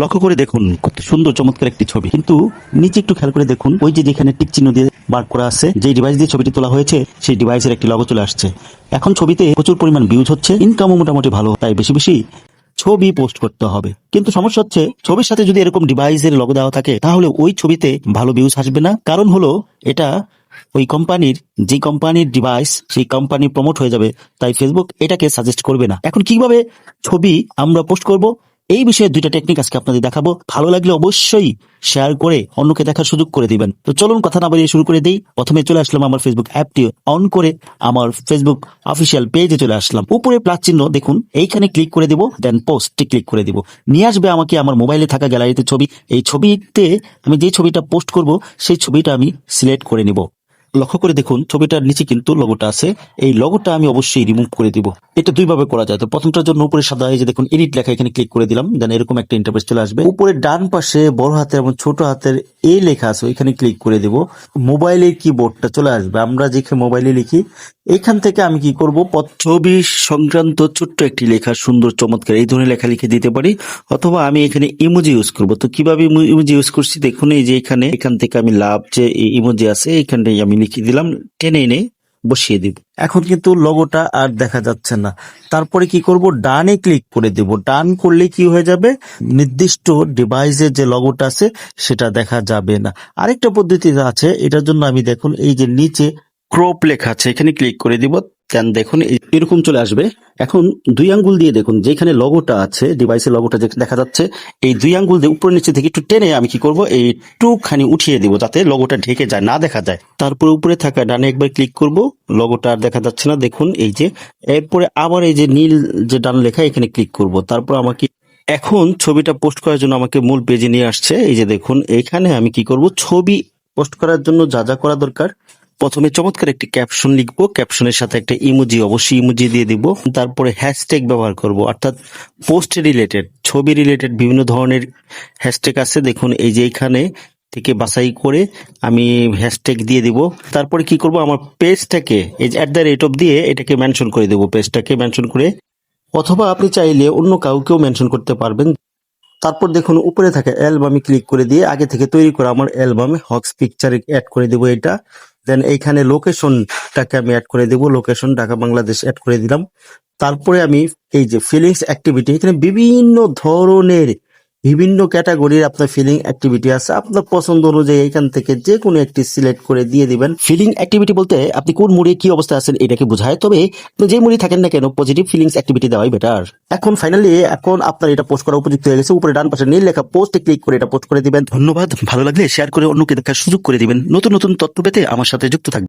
লক্ষ্য করে দেখুন কত সুন্দর চমৎকার একটি ছবি, কিন্তু নিচে একটু খেয়াল করে দেখুন ওই যে যেখানে টিক চিহ্ন দিয়ে মার্ক করা আছে, যে ডিভাইস দিয়ে ছবিটি তোলা হয়েছে সেই ডিভাইসের একটি লগো চলে আসছে। এখন ছবিতে প্রচুর পরিমাণ ভিউজ হচ্ছে, ইনকামও মোটামুটি ভালো, তাই বেশি বেশি ছবি পোস্ট করতে হবে। কিন্তু সমস্যা হচ্ছে ছবির সাথে যদি এরকম ডিভাইসের লগো দেওয়া থাকে তাহলে ওই ছবিতে ভালো ভিউজ আসবে না। কারণ হলো এটা ওই কোম্পানির, যে কোম্পানির ডিভাইস সেই কোম্পানি প্রমোট হয়ে যাবে, তাই ফেসবুক এটাকে সাজেস্ট করবে না। এখন কিভাবে ছবি আমরা পোস্ট করব এই বিষয়ে দুইটা টেকনিক আজকে আপনাদের দেখাবো। ভালো লাগলে অবশ্যই শেয়ার করে অন্যকে দেখার সুযোগ করে দিবেন। তো চলুন কথা না বাড়িয়ে শুরু করে দেই। প্রথমে চলে আসলাম আমার ফেসবুক অ্যাপটি অন করে আমার ফেসবুক অফিসিয়াল পেজে চলে আসলাম। উপরে প্লাস চিহ্ন দেখুন, এইখানে ক্লিক করে দিব, দেন পোস্টে ক্লিক করে দিব। নিয়ে আসবে আমাকে আমার মোবাইলে থাকা গ্যালারিতে ছবি। এই ছবিতে আমি যে ছবিটা পোস্ট করব সেই ছবিটা আমি সিলেক্ট করে নিব। লক্ষ্য করে দেখুন ছবিটার নিচে কিন্তু লগোটা আছে, এই লগোটা আমি অবশ্যই রিমুভ করে দিব। এটা দুইভাবে করা যায়। তো প্রথমটার জন্য উপরে সাদা এই যে দেখুন এডিট লেখা, এখানে ক্লিক করে দিলাম, দেন এরকম একটা ইন্টারফেস চলে আসবে। উপরে ডান পাশে বড় হাতের এবং ছোট হাতের এ লেখা আছে, এখানে ক্লিক করে দিব। মোবাইলের কিবোর্ডটা চলে আসবে, আমরা যেখানে মোবাইলে লিখি এখান থেকে আমি কি করব, ছবি সংক্রান্ত ছোট্ট একটি লেখা, সুন্দর চমৎকার এই ধরনের লেখা লিখে দিতে পারি, অথবা আমি এখানে ইমোজি ইউজ করব। তো কিভাবে ইমোজি ইউজ করছি দেখুন, এই যে এখান থেকে আমি লাভ যে ইমোজি আছে এখানটাই আমি লিখে দিলাম, টেনে এনে বসিয়ে দিব। এখন কিন্তু লোগোটা আর দেখা যাচ্ছে না। তারপরে কি করব, ডানে ক্লিক করে দেব। ডান করলে কি হয়ে যাবে, নির্দিষ্ট ডিভাইসের যে লোগোটা আছে সেটা দেখা যাবে না। আরেকটা পদ্ধতি আছে, এটার জন্য আমি দেখুন এই যে নিচে ক্রপ লেখা আছে, এখানে ক্লিক করে দিব, দেন দেখুন এরকম চলে আসবে। এখন দুই আঙ্গুল দিয়ে দেখুন যেখানে লগোটা আছে, ডিভাইসের লগোটা দেখা যাচ্ছে, এই দুই আঙ্গুল দিয়ে উপর নিচে থেকে একটু টেনে আমি কি করব, এই একটুখানি উঠিয়ে দিব যাতে লগোটা ঢেকে যায়, না দেখা যায়। তারপরে উপরে থাকা ডানে একবার ক্লিক করব, লগোটা আর দেখা যাচ্ছে না দেখুন এই যে। এরপরে আবার এই যে নীল যে ডান লেখা এখানে ক্লিক করব। তারপর আমাকে এখন ছবিটা পোস্ট করার জন্য আমাকে মূল পেজে নিয়ে আসছে। এই যে দেখুন এখানে আমি কি করব, ছবি পোস্ট করার জন্য যা যা করা দরকার, প্রথমে চমৎকার একটি ক্যাপশন লিখবো, ক্যাপশনের সাথে একটা ইমোজি, অবশ্যই ইমোজি দিয়ে দিব। তারপরে হ্যাশট্যাগ ব্যবহার করব, অর্থাৎ পোস্ট রিলেটেড, ছবি রিলেটেড বিভিন্ন ধরনের হ্যাশট্যাগ আছে দেখুন এই যে এখানে থেকে বাছাই করে আমি হ্যাশট্যাগ দিয়ে দিব। তারপরে কি করব, আমার পেজটাকে এই যে @ অফ দিয়ে এটাকে মেনশন করে দেব, পেজটাকে মেনশন করে, অথবা আপনি চাইলে অন্য কাউকেও মেনশন করতে পারবেন। তারপর দেখুন উপরে থাকা অ্যালবামে ক্লিক করে দিয়ে আগে থেকে তৈরি করা আমার অ্যালবামে হক্স পিকচারে অ্যাড করে দেবো এটা। দেন এইখানে লোকেশনটাকে আমি অ্যাড করে দেবো, লোকেশন ঢাকা বাংলাদেশ অ্যাড করে দিলাম। তারপরে আমি এই যে ফিলিংস অ্যাক্টিভিটি, এখানে বিভিন্ন ধরনের বিভিন্ন ক্যাটাগরির আপনার ফিলিং অ্যাক্টিভিটি আছে, আপনার পছন্দ অনুযায়ী এখান থেকে যে কোনো একটি সিলেক্ট করে দিয়ে দিবেন। ফিলিং অ্যাক্টিভিটি বলতে আপনি কোন মুডে কি অবস্থা আছেন এটাকে বোঝায়, তবে আপনি যে মুডে থাকেন না কেন পজিটিভ ফিলিংস অ্যাক্টিভিটি দেওয়াই বেটার। এখন ফাইনালি এখন আপনার এটা পোস্ট করা উপযুক্ত হয়ে গেছে। উপরে ডান পাশে নীল লেখা পোস্টে ক্লিক করে এটা পোস্ট করে দিবেন। ধন্যবাদ, ভালো লাগলে শেয়ার করে অন্যকে দেখার সুযোগ করে দিবেন। নতুন নতুন তথ্য পেতে আমার সাথে যুক্ত থাকবেন।